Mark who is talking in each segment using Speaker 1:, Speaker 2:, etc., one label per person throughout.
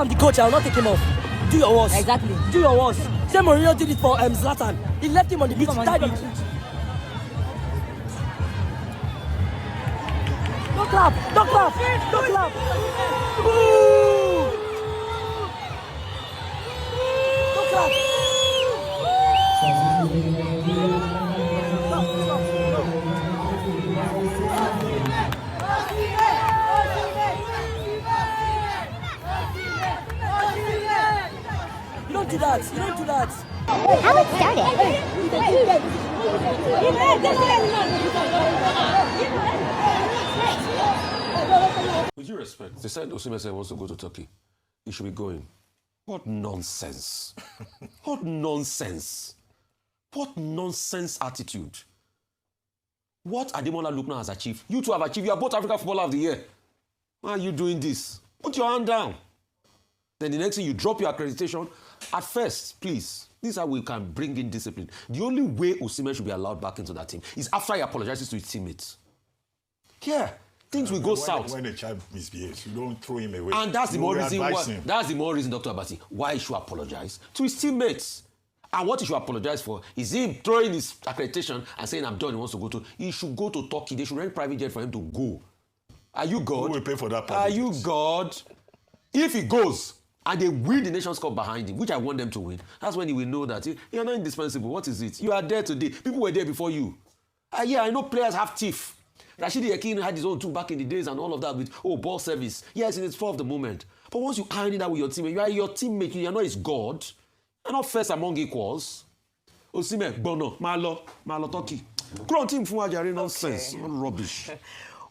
Speaker 1: I'm the coach, I'll not take him off. Do your worst.
Speaker 2: Exactly.
Speaker 1: Do your worst. Same Mourinho did it for Zlatan. He left him on the pitch. Died on the pitch. Don't clap! Don't clap! Don't clap! Ooh. Don't clap! You don't do that. You don't do that.
Speaker 3: How it started.
Speaker 4: With due respect, they said Osimhen wants to go to Turkey. He should be going. What nonsense. What nonsense. What nonsense attitude. What ademola LookMan has achieved. You two have achieved. You are both African Footballer of the Year. Why are you doing this? Put your hand down. Then the next thing you drop your accreditation. At first, please, this is how we can bring in discipline. The only way Osimhen should be allowed back into that team is after he apologizes to his teammates. Yeah, things will go south.
Speaker 5: When a child misbehaves, you don't throw him away.
Speaker 4: And that's the more reason why.
Speaker 5: Him.
Speaker 4: That's the more reason, Dr. Abasi, why he should apologize to his teammates. And what he should apologize for is him throwing his accreditation and saying, I'm done, he wants to go to. He should go to Turkey. They should rent private jet for him to go. Are you God?
Speaker 5: Who will pay for that?
Speaker 4: Are you God? If he goes and they win the Nations Cup behind him, which I want them to win, that's when he will know that you're not indispensable. What is it? You are there today. People were there before you. Yeah, I know players have teeth. Rashidi Yakin had his own too back in the days and all of that with, ball service. Yes, it's for the moment. But once you iron it out with your teammate, you are your teammate, you are not his God. You're not first among equals. Osimhen, Bono, Malo, Turkey. Grown team for nonsense. What rubbish.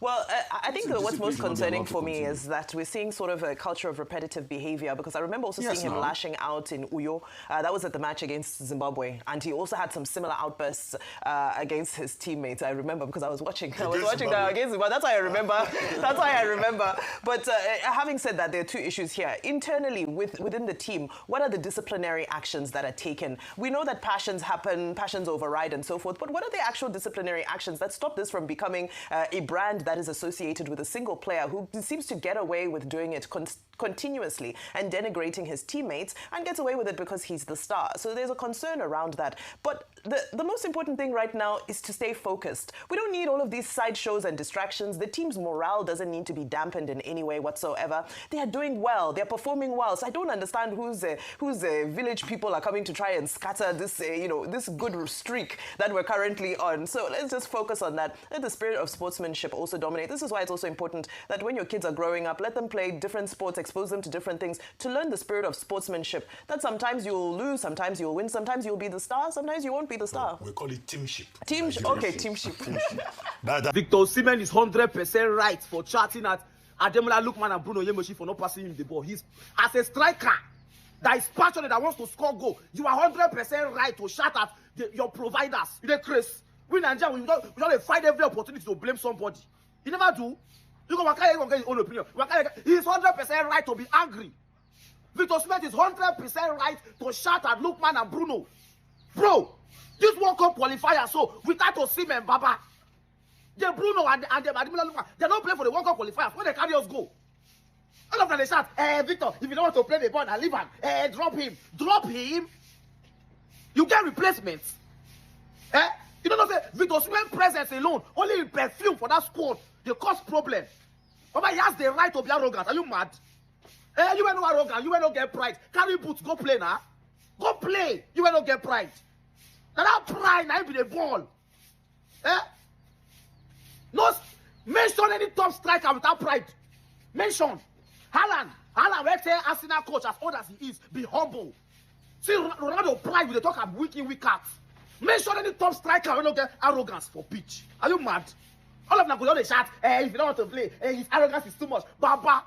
Speaker 6: Well, I think what's most concerning for me is that we're seeing sort of a culture of repetitive behavior, because I remember also seeing him lashing out in Uyo. That was at the match against Zimbabwe, and he also had some similar outbursts against his teammates. I remember because I was watching that against Zimbabwe. That's why I remember. That's why I remember. But having said that, there are two issues here. Internally, within the team, what are the disciplinary actions that are taken? We know that passions happen, passions override and so forth, but what are the actual disciplinary actions that stop this from becoming a brand that is associated with a single player who seems to get away with doing it continuously and denigrating his teammates, and gets away with it because he's the star? So there's a concern around that. But the most important thing right now is to stay focused. We don't need all of these sideshows and distractions. The team's morale doesn't need to be dampened in any way whatsoever. They are doing well. They're performing well. So I don't understand whose village people are coming to try and scatter this, this good streak that we're currently on. So let's just focus on that. Let the spirit of sportsmanship also dominate. This is why it's also important that when your kids are growing up, let them play different sports, expose them to different things to learn the spirit of sportsmanship. That sometimes you'll lose, sometimes you'll win, sometimes you'll be the star, sometimes you won't be the star.
Speaker 5: We call it teamship.
Speaker 6: Teamship.
Speaker 7: Victor Osimhen is 100% right for chatting at Ademola LookMan and Bruno Yemoshi for not passing him the ball. He's, as a striker that is passionate, that wants to score goal, you are 100% right to shout at your providers. You know, Chris, we Nigerians, we don't find every opportunity to blame somebody. You never do. You go get his own opinion. He's 100% right to be angry. Victor Osimhen is 100% right to shout at LookMan and Bruno. Bro, this World Cup qualifier, so without Osimhen, Baba, the Bruno and the Ademola LookMan, they don't play for the World Cup qualifiers. Where they carry us go? All of them they shout, Victor, if you don't want to play the ball, now leave him. Drop him. Drop him. You get replacements. You don't know, say, Victor Osimhen's presence alone, only in perfume for that squad, they cause problem. Baba, he has the right to be arrogant. Are you mad? You ain't no arrogant. You ain't no get pride. Carry boots, go play now. Go play. You ain't no get pride. Now that pride, now be the ball. No, mention any top striker without pride. Mention. Haaland, let's say Arsenal coach, as old as he is, be humble. See, Ronaldo pride with the talk of week in, week out. Mention any top striker when you get arrogance for pitch. Are you mad? All of them go on the chat, if you don't want to play, his arrogance is too much. Baba,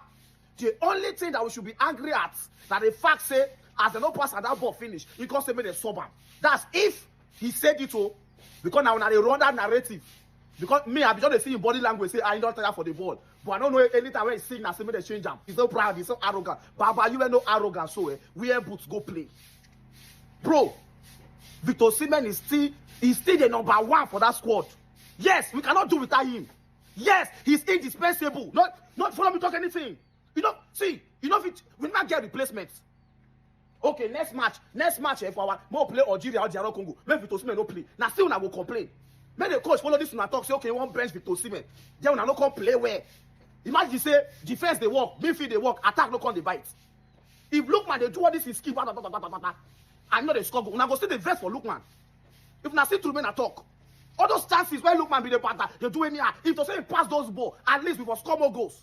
Speaker 7: the only thing that we should be angry at, that the fact say, as the no pass and that ball finish, he can't say me the sub. That's if he said it to, because now they run that narrative. Because me, I be just see in body language say, I don't tire for the ball. But I don't know anytime when he's sing and say me the change him. He's so proud, he's so arrogant. Baba, you ain't no arrogant, so wear boots, go play. Bro, Victor Osimhen is still the number one for that squad. Yes, we cannot do without him. Yes, he's indispensable. Not follow me talk anything. See, we not get replacements. Okay, next match, for our more play Algeria or DR Congo. Make Victor Osimhen no play. Now still una go complain. Make the coach follow this una talk, say, okay, one bench Victor Osimhen. Then una no come play where. Imagine you say, defense they work, midfield they work, attack no come they bite. If LookMan, they do all this in skill, I know they score goal. Una go see the verse for LookMan. If una see through men talk. All those chances where LookMan be the partner, they do anyhow. If they say pass those balls, at least we will score more goals.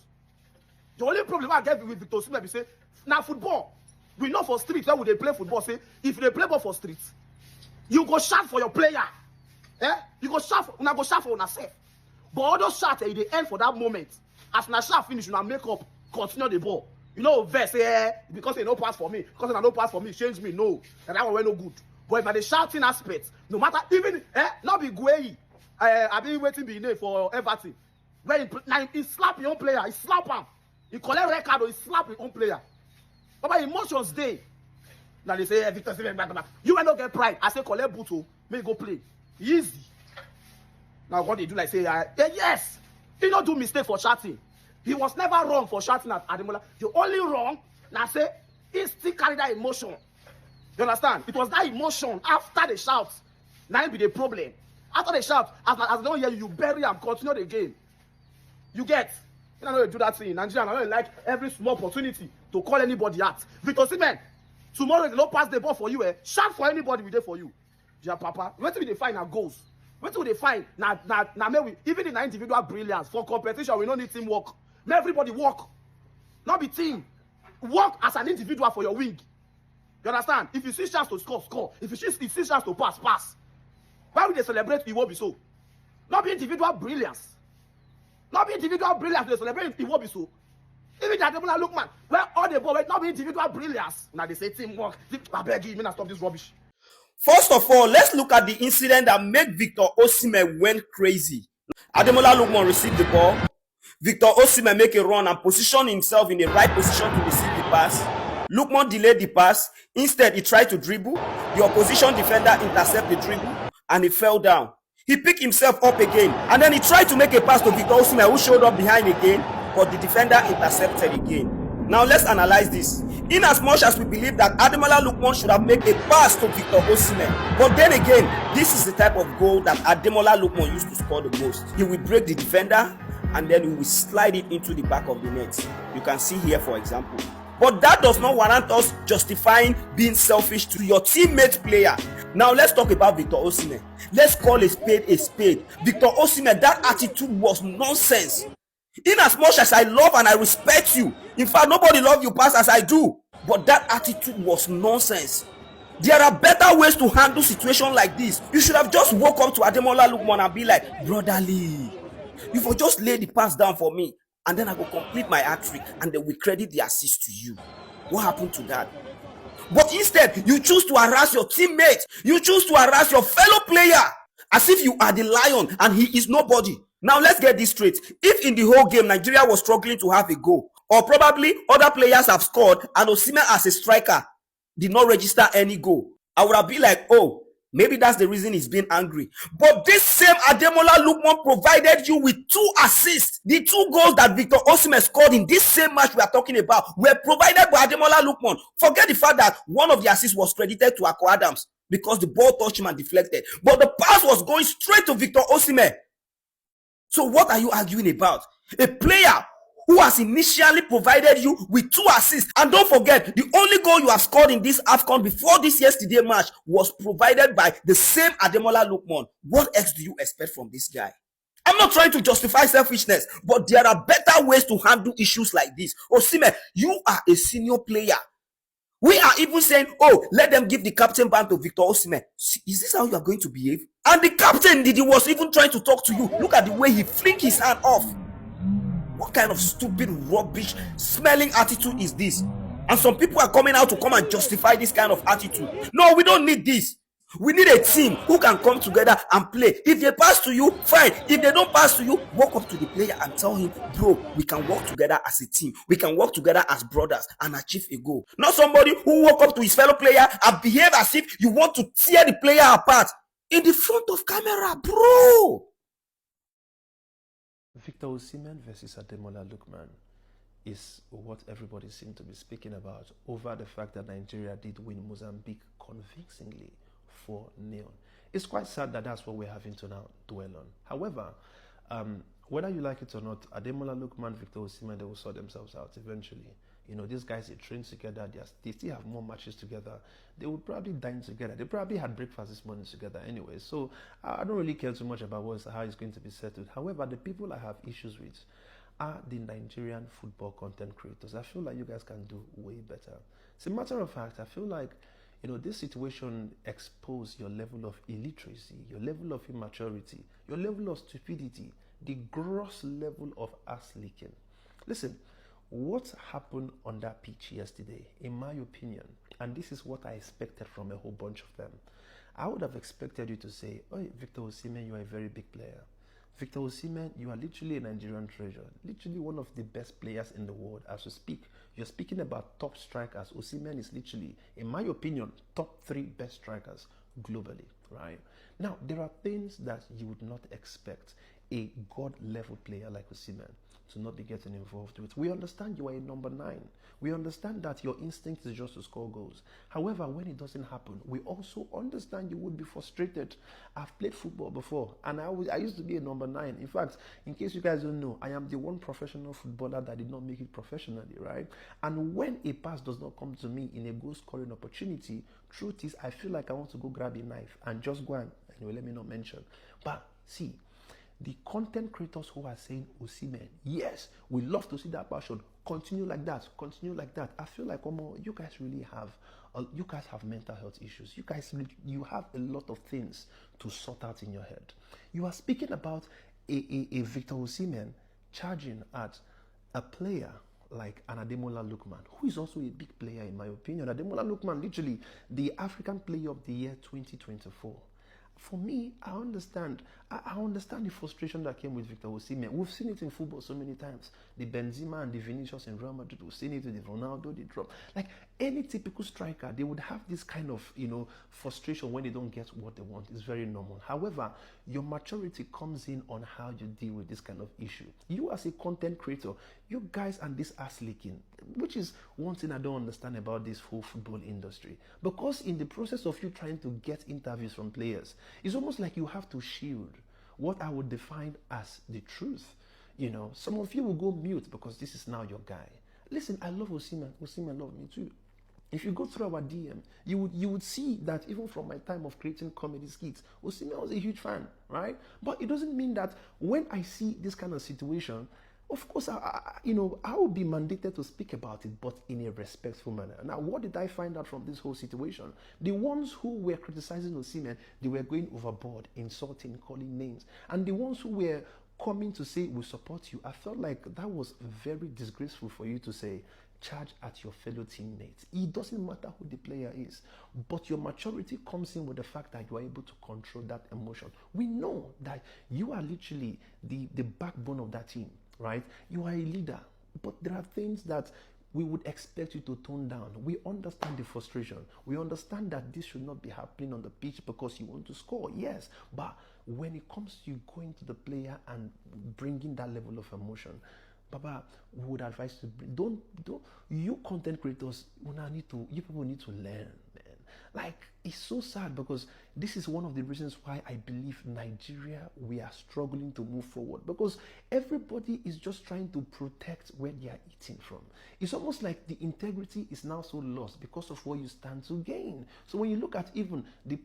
Speaker 7: The only problem I get with Victor Osimhen is say, now football. We know for streets, where would they play football? Say, if they play ball for streets, you go shout for your player. You go shout for una self. But all those shots, they end for that moment. As una shot finish, una make up, continue the ball. You know, verse, because they no pass for me, because they no pass for me, change me, no. And that one no good. But if I the shouting aspect, no matter, even, not be Gueye, I've been waiting be name for Everton. Where he slap your own player, he slap him. He collect record or he slap his own player. But by emotions day, now they say, Victor Osimhen, you will not get pride. I say, collect Buto, may go play. Easy. Now what they do, like say, yes, he don't do mistake for shouting. He was never wrong for shouting at Ademola. The only wrong, now say, he still carry that emotion. You understand? It was that emotion after the shout. Now it be the problem. After the shout, as they don't hear you, you bury and continue the game. You get? You know, you do that thing in Nigeria. I don't like every small opportunity to call anybody out. Victor Osimhen, tomorrow they don't pass the ball for you. Shout for anybody we there for you. Dear Papa, what will they find our goals? What will they find? Now, even in our individual brilliance for competition, we don't need teamwork. May everybody work, not be team. Work as an individual for your wing. You understand? If you see chance to score, score. If you see chance to pass, pass. Why would they celebrate? It won't be so. Not be individual brilliance. Not be individual brilliance. They celebrate. It won't be so. Even that ademola LookMan, where all the ball, not be individual brilliance. Now they say teamwork. I beg you, stop this rubbish. First of all, let's look at the incident that made Victor Osimhen went crazy. Ademola LookMan received the ball. Victor Osimhen make a run and position himself in the right position to receive the pass. LookMan delayed the pass. Instead, he tried to dribble. The opposition defender intercepted the dribble and he fell down. He picked himself up again and then he tried to make a pass to Victor Osimhen, who showed up behind again, but the defender intercepted again. Now let's analyze this. In as much as we believe that Ademola LookMan should have made a pass to Victor Osimhen, but then again, this is the type of goal that Ademola LookMan used to score the most. He will break the defender and then he will slide it into the back of the net. You can see here, for example. But that does not warrant us justifying being selfish to your teammate player. Now let's talk about Victor Osimhen. Let's call a spade a spade. Victor Osimhen, that attitude was nonsense. In as much as I love and I respect you, in fact nobody loves you past as I do, but that attitude was nonsense. There are better ways to handle situations like this. You should have just woke up to Ademola LookMan and be like, brotherly, you for just lay the pass down for me, and then I will complete my hat-trick, and then we credit the assist to you. What happened to that? But instead, you choose to harass your teammate. You choose to harass your fellow player as if you are the lion and he is nobody. Now let's get this straight. If in the whole game Nigeria was struggling to have a goal, or probably other players have scored and Osimhen as a striker did not register any goal, I would have been like, oh, maybe that's the reason he's being angry. But this same Ademola LookMan provided you with 2 assists. The 2 goals that Victor Osimhen scored in this same match we are talking about were provided by Ademola LookMan. Forget the fact that one of the assists was credited to Akko Adams because the ball touched him and deflected. But the pass was going straight to Victor Osimhen. So what are you arguing about? A player who has initially provided you with 2 assists. And don't forget, the only goal you have scored in this AFCON before this yesterday match was provided by the same Ademola LookMan. What else do you expect from this guy? I'm not trying to justify selfishness, but there are better ways to handle issues like this. Osimhen, you are a senior player. We are even saying, oh, let them give the captain band to Victor Osimhen. Is this how you are going to behave? And the captain, Didi, was even trying to talk to you. Look at the way he flicked his hand off. What kind of stupid, rubbish, smelling attitude is this? And some people are coming out to come and justify this kind of attitude. No, we don't need this. We need a team who can come together and play. If they pass to you, fine. If they don't pass to you, walk up to the player and tell him, bro, we can work together as a team. We can work together as brothers and achieve a goal. Not somebody who walk up to his fellow player and behave as if you want to tear the player apart in the front of camera, bro.
Speaker 2: Victor Osimhen versus Ademola LookMan. is what everybody seems to be speaking about over the fact that Nigeria did win Mozambique convincingly 4-0. It's quite sad that that's what we're having to now dwell on. However, whether you like it or not, Ademola, LookMan, Victor Osimhen, they will sort themselves out eventually. You know, these guys, they train together, they still have more matches together. They would probably dine together. They probably had breakfast this morning together anyway. So I don't really care too much about how it's going to be settled. However, the people I have issues with are the Nigerian football content creators. I feel like you guys can do way better. As a matter of fact, I feel like, you know, this situation exposed your level of illiteracy, your level of immaturity, your level of stupidity, the gross level of ass leaking. Listen, what happened on that pitch yesterday, in my opinion, and this is what I expected from a whole bunch of them, I would have expected you to say, "Oh, Victor Osimhen, you are a very big player. Victor Osimhen, you are literally a Nigerian treasure, literally one of the best players in the world as we speak. You're speaking about top strikers. Osimhen is literally, in my opinion, top 3 best strikers globally, right? Now, there are things that you would not expect a God-level player like Osimhen to not be getting involved with. We understand you are a number 9. We understand that your instinct is just to score goals. However, when it doesn't happen, we also understand you would be frustrated. I've played football before, and I used to be a number 9. In fact, in case you guys don't know, I am the one professional footballer that did not make it professionally, right? And when a pass does not come to me in a goal-scoring opportunity, truth is, I feel like I want to go grab a knife and just go and, anyway, let me not mention. But see, the content creators who are saying, Osimhen, yes, we love to see that passion. Continue like that. Continue like that. I feel like, you guys really have mental health issues. You have a lot of things to sort out in your head. You are speaking about a Victor Osimhen charging at a player like an Ademola LookMan, who is also a big player in my opinion. Ademola LookMan, literally the African Player of the Year 2024. For me, I understand the frustration that came with Victor Osimhen. We've seen it in football so many times. The Benzema and the Vinicius in Real Madrid, we've seen it with the Ronaldo, the drop. Like any typical striker, they would have this kind of, frustration when they don't get what they want. It's very normal. However, your maturity comes in on how you deal with this kind of issue. You as a content creator, you guys and this ass leaking, which is one thing I don't understand about this whole football industry. Because in the process of you trying to get interviews from players, it's almost like you have to shield what I would define as the truth. Some of you will go mute because this is now your guy. Listen, I love Osimhen. Osimhen loves me too. If you go through our DM, you would see that even from my time of creating comedy skits, Osimhen was a huge fan, right? But it doesn't mean that when I see this kind of situation, of course, I will be mandated to speak about it, but in a respectful manner. Now, what did I find out from this whole situation? The ones who were criticizing Osimhen, they were going overboard, insulting, calling names. And the ones who were coming to say, we support you, I felt like that was very disgraceful for you to say, charge at your fellow teammates. It doesn't matter who the player is, but your maturity comes in with the fact that you are able to control that emotion. We know that you are literally the backbone of that team, right? You are a leader, but there are things that we would expect you to tone down. We understand the frustration. We understand that this should not be happening on the pitch because you want to score, yes, but when it comes to you going to the player and bringing that level of emotion, Baba, we would advise you to don't you content creators, you people need to learn, man. Like, it's so sad because this is one of the reasons why I believe Nigeria, we are struggling to move forward, because everybody is just trying to protect where they are eating from. It's almost like the integrity is now so lost because of what you stand to gain. So when you look at even the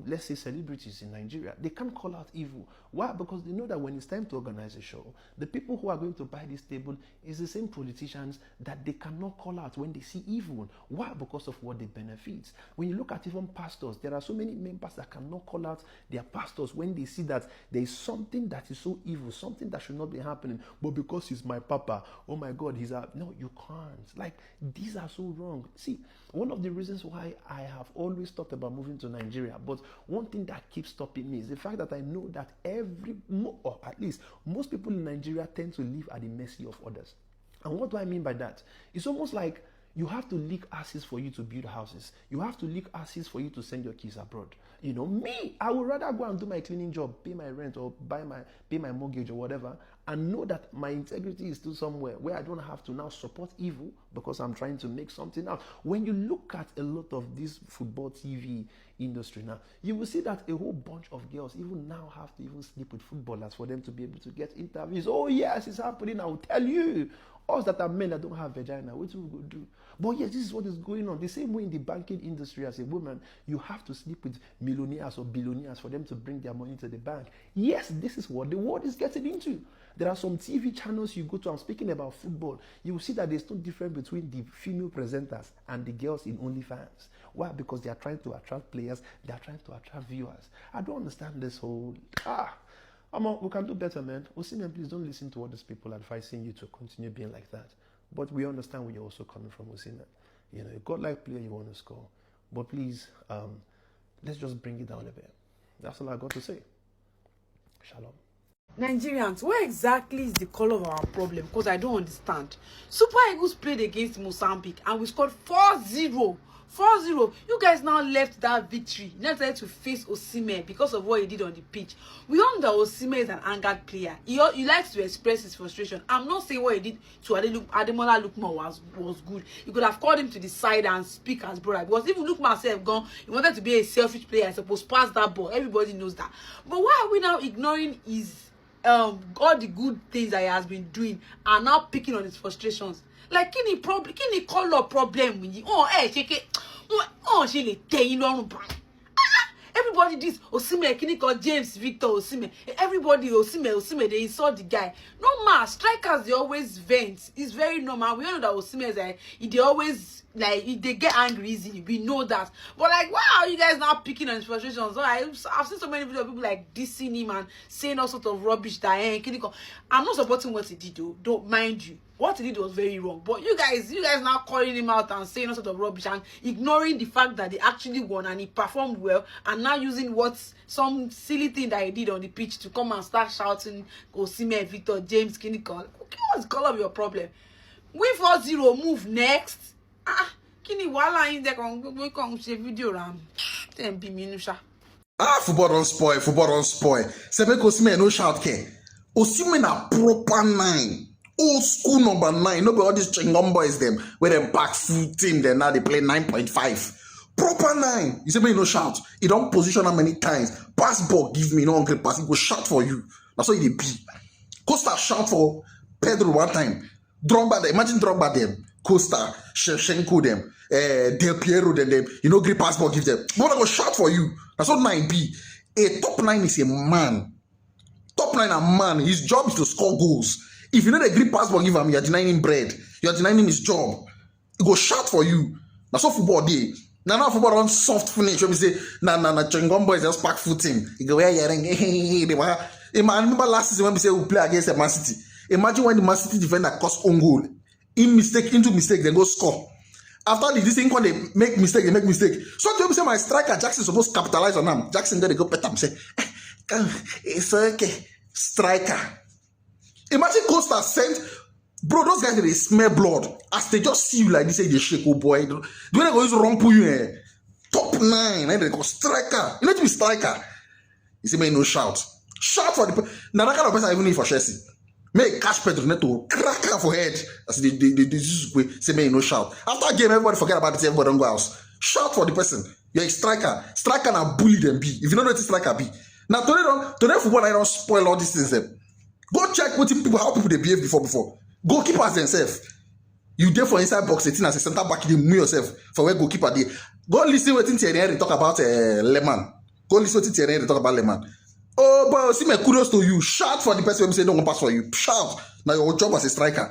Speaker 2: let's say celebrities in Nigeria, they can't call out evil. Why? Because they know that when it's time to organize a show, the people who are going to buy this table is the same politicians that they cannot call out when they see evil. Why? Because of what they benefit. When you look at even pastors, there are so many members that cannot call out their pastors when they see that there is something that is so evil, something that should not be happening, but because he's my papa, oh my God, no, you can't. Like, these are so wrong. See, one of the reasons why I have always thought about moving to Nigeria, but one thing that keeps stopping me is the fact that I know that or at least most people in Nigeria tend to live at the mercy of others. And what do I mean by that? It's almost like you have to lick asses for you to build houses. You have to lick asses for you to send your kids abroad. Me, I would rather go and do my cleaning job, pay my rent, or pay my mortgage or whatever, and know that my integrity is still somewhere where I don't have to now support evil because I'm trying to make something out. When you look at a lot of this football TV industry now, you will see that a whole bunch of girls even now have to even sleep with footballers for them to be able to get interviews. Oh yes, it's happening. I will tell you. Us that are men that don't have vagina, what will we do? But yes, this is what is going on. The same way in the banking industry, as a woman, you have to sleep with millionaires or billionaires for them to bring their money to the bank. Yes, this is what the world is getting into. There are some TV channels you go to. I'm speaking about football. You will see that there's no difference between the female presenters and the girls in OnlyFans. Why? Because they are trying to attract players. They are trying to attract viewers. I don't understand this whole we can do better, man. Osimhen, please don't listen to what these people are advising you to continue being like that. But we understand where you're also coming from, Osimhen. You know, a godlike player, you want to score. But please, let's just bring it down a bit. That's all I got to say. Shalom.
Speaker 1: Nigerians, where exactly is the color of our problem? Because I don't understand. Super Eagles played against Mozambique and we scored 4-0. 4-0. You guys now left that victory. You now decided to face Osimhen because of what he did on the pitch. We all know that Osimhen is an angered player. He likes to express his frustration. I'm not saying what he did to Ademola LookMan was good. You could have called him to the side and speak as brother. Because even LookMan said gone, he wanted to be a selfish player and supposed to pass that ball. Everybody knows that. But why are we now ignoring his all the good things that he has been doing and now picking on his frustrations? Like, kini color problem with you? She le tell you everybody this Osimhen, kini call James Victor Osimhen. Everybody Osimhen, they insult the guy. No man, strikers they always vent. It's very normal. We all know that Osimhen is like they always they get angry easily. We know that. But like, why are you guys now picking on his frustrations? So I've seen so many videos of people like dissing him and saying all sorts of rubbish that I'm not supporting what he did though. Don't mind you. What he did was very wrong. But you guys now calling him out and saying all sort of rubbish and ignoring the fact that they actually won and he performed well and now using some silly thing that he did on the pitch to come and start shouting Osimhen, Victor, James, Kinikon. Okay, what's the color of your problem? Win 4-0, move next. Kini wala in there we come see video ram. Then be minusha.
Speaker 8: Football don't spoil. Sebe Osimhen no shout care. Osimhen a proper 9. Old school number 9. No be all these chingom boys them where them back full team then now they play 9.5. Proper 9. You say me no shout. He don't position how many times. Pass ball give me no hungry pass. He go shout for you. That's what he be. Costa shout for Pedro one time. Drogba them. Imagine Drogba them. Costa, Shevchenko them. Del Piero them. You know grip pass ball give them. But I go shout for you. That's what 9 be. A top 9 is a man. Top 9 a man. His job is to score goals. If you know the grip pass ball give him, you're denying him bread. You're denying him his job. He go shout for you. That's what football day. Now football on soft finish. When we say, Chengom boys just pack foot him. He go, I remember last season when we say we play against the Man City. Imagine when the Man City defender cost own goal. Into mistake, then go score. After this thing, when they make mistake. So to say my striker Jackson supposed to capitalize on them. Jackson then they go pet him say, it's okay, striker. Imagine Costa sent, bro, those guys, they smell blood. As they just see you like this, they shake, oh boy. Do they go use wrong for you? Top 9, and they go striker. You need to be striker. You see me no shout. Shout for the now that kind of person I even need for Chelsea. Make cash Pedro net to crack her for head. As they say me no shout. After game, everybody forget about it, everybody don't go house. Shout for the person. You're a striker. Striker now bully them be. If you don't know what a striker be. Now today football I don't spoil all these things. Go check how people they behave before. Goalkeepers themselves. You there for inside box 18 as a center back, you move yourself for where goalkeeper there. Go listen what Thierry talk about Lehman. Go listen what Thierry talk about Lehman. Oh, but see me kudos to you. Shout for the person who say don't pass for you. Shout. Now your job as a striker.